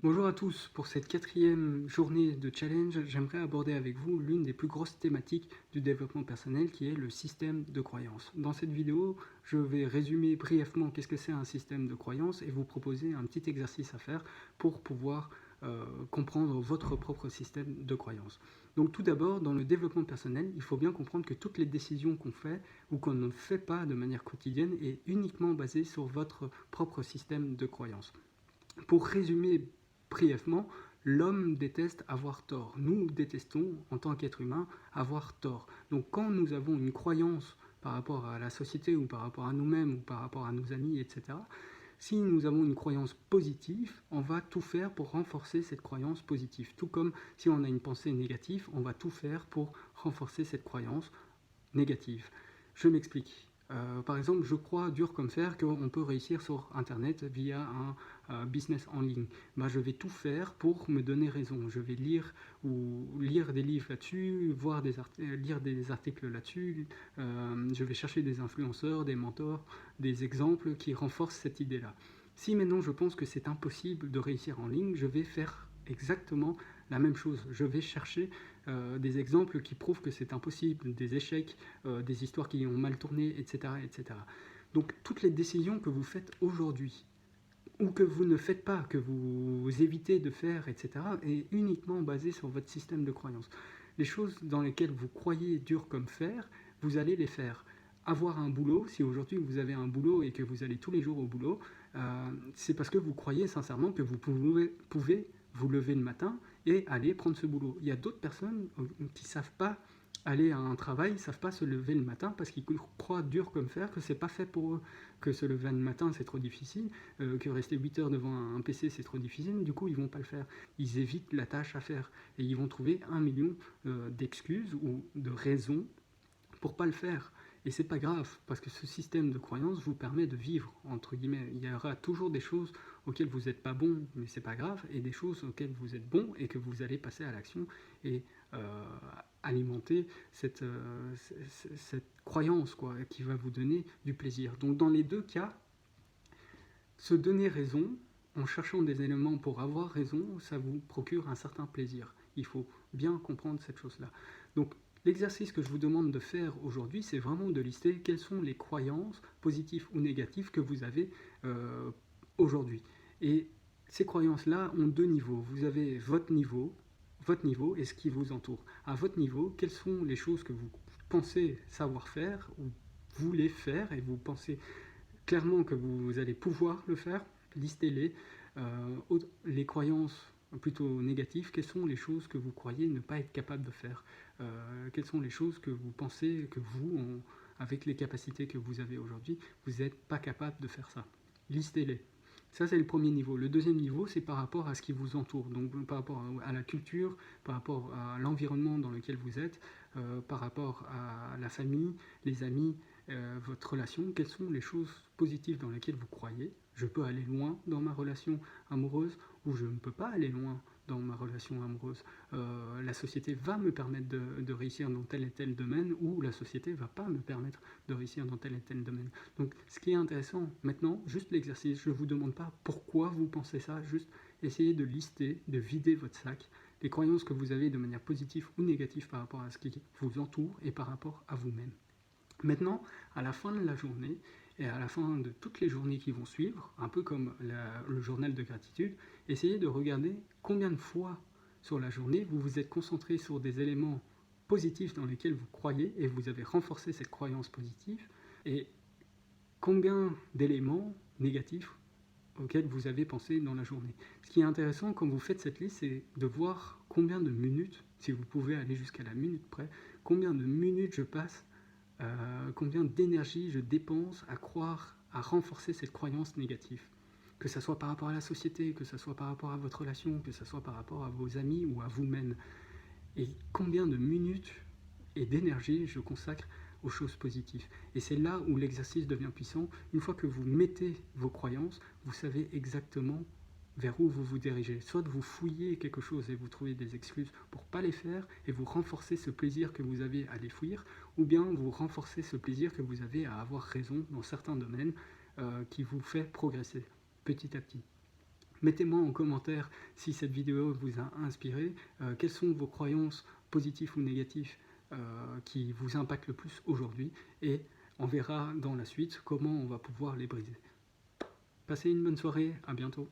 Bonjour à tous, pour cette quatrième journée de challenge, j'aimerais aborder avec vous l'une des plus grosses thématiques du développement personnel qui est le système de croyance. Dans cette vidéo, je vais résumer brièvement qu'est-ce que c'est un système de croyance et vous proposer un petit exercice à faire pour pouvoir comprendre votre propre système de croyance. Donc tout d'abord, dans le développement personnel, il faut bien comprendre que toutes les décisions qu'on fait ou qu'on ne fait pas de manière quotidienne est uniquement basée sur votre propre système de croyance. Pour résumer brièvement, l'homme déteste avoir tort. Nous détestons, en tant qu'être humain, avoir tort. Donc quand nous avons une croyance par rapport à la société ou par rapport à nous-mêmes ou par rapport à nos amis, etc., si nous avons une croyance positive, on va tout faire pour renforcer cette croyance positive. Tout comme si on a une pensée négative, on va tout faire pour renforcer cette croyance négative. Je m'explique. Par exemple, je crois dur comme fer qu'on peut réussir sur Internet via un business en ligne. Ben, je vais tout faire pour me donner raison. Je vais lire des livres là-dessus, lire des articles là-dessus. Je vais chercher des influenceurs, des mentors, des exemples qui renforcent cette idée-là. Si maintenant je pense que c'est impossible de réussir en ligne, je vais faire exactement la même chose. Je vais chercher des exemples qui prouvent que c'est impossible, des échecs, des histoires qui ont mal tourné, etc., etc. Donc toutes les décisions que vous faites aujourd'hui, ou que vous ne faites pas, que vous évitez de faire, etc., est uniquement basée sur votre système de croyance. Les choses dans lesquelles vous croyez dur comme fer, vous allez les faire. Avoir un boulot, si aujourd'hui vous avez un boulot et que vous allez tous les jours au boulot, c'est parce que vous croyez sincèrement que vous pouvez vous lever le matin et aller prendre ce boulot. Il y a d'autres personnes qui ne savent pas aller à un travail, ils ne savent pas se lever le matin parce qu'ils croient dur comme fer que c'est pas fait pour eux, que se lever le matin c'est trop difficile, que rester 8 heures devant un PC c'est trop difficile, du coup ils vont pas le faire. Ils évitent la tâche à faire et ils vont trouver 1 million d'excuses ou de raisons pour pas le faire. Et c'est pas grave, parce que ce système de croyance vous permet de vivre, entre guillemets. Il y aura toujours des choses auxquelles vous n'êtes pas bon, mais c'est pas grave, et des choses auxquelles vous êtes bon et que vous allez passer à l'action et alimenter cette croyance quoi, qui va vous donner du plaisir. Donc dans les deux cas, se donner raison, en cherchant des éléments pour avoir raison, ça vous procure un certain plaisir. Il faut bien comprendre cette chose-là. Donc l'exercice que je vous demande de faire aujourd'hui, c'est vraiment de lister quelles sont les croyances, positives ou négatives, que vous avez aujourd'hui. Et ces croyances-là ont deux niveaux. Vous avez votre niveau et ce qui vous entoure. À votre niveau, quelles sont les choses que vous pensez savoir faire ou voulez faire et vous pensez clairement que vous allez pouvoir le faire, listez-les. Les croyances plutôt négatives, quelles sont les choses que vous croyez ne pas être capable de faire, quelles sont les choses que vous pensez que vous, avec les capacités que vous avez aujourd'hui, vous n'êtes pas capable de faire ça. Listez-les. Ça, c'est le premier niveau. Le deuxième niveau, c'est par rapport à ce qui vous entoure, donc par rapport à la culture, par rapport à l'environnement dans lequel vous êtes, par rapport à la famille, les amis, votre relation, quelles sont les choses positives dans lesquelles vous croyez. Je peux aller loin dans ma relation amoureuse ou je ne peux pas aller loin dans ma relation amoureuse. La société va me permettre de réussir dans tel et tel domaine ou la société ne va pas me permettre de réussir dans tel et tel domaine. Donc ce qui est intéressant maintenant, juste l'exercice, je ne vous demande pas pourquoi vous pensez ça, juste essayez de lister, de vider votre sac, les croyances que vous avez de manière positive ou négative par rapport à ce qui vous entoure et par rapport à vous-même. Maintenant, à la fin de la journée et à la fin de toutes les journées qui vont suivre, un peu comme le journal de gratitude, essayez de regarder combien de fois sur la journée vous vous êtes concentré sur des éléments positifs dans lesquels vous croyez et vous avez renforcé cette croyance positive et combien d'éléments négatifs auxquels vous avez pensé dans la journée. Ce qui est intéressant quand vous faites cette liste, c'est de voir combien de minutes, si vous pouvez aller jusqu'à la minute près, combien de minutes je passe, combien d'énergie je dépense à croire, à renforcer cette croyance négative. Que ce soit par rapport à la société, que ce soit par rapport à votre relation, que ce soit par rapport à vos amis ou à vous-même. Et combien de minutes et d'énergie je consacre aux choses positives. Et c'est là où l'exercice devient puissant. Une fois que vous mettez vos croyances, vous savez exactement vers où vous vous dirigez. Soit vous fouillez quelque chose et vous trouvez des excuses pour ne pas les faire et vous renforcez ce plaisir que vous avez à les fuir, ou bien vous renforcez ce plaisir que vous avez à avoir raison dans certains domaines qui vous fait progresser petit à petit. Mettez-moi en commentaire si cette vidéo vous a inspiré, quelles sont vos croyances positives ou négatives qui vous impactent le plus aujourd'hui, et on verra dans la suite comment on va pouvoir les briser. Passez une bonne soirée, à bientôt.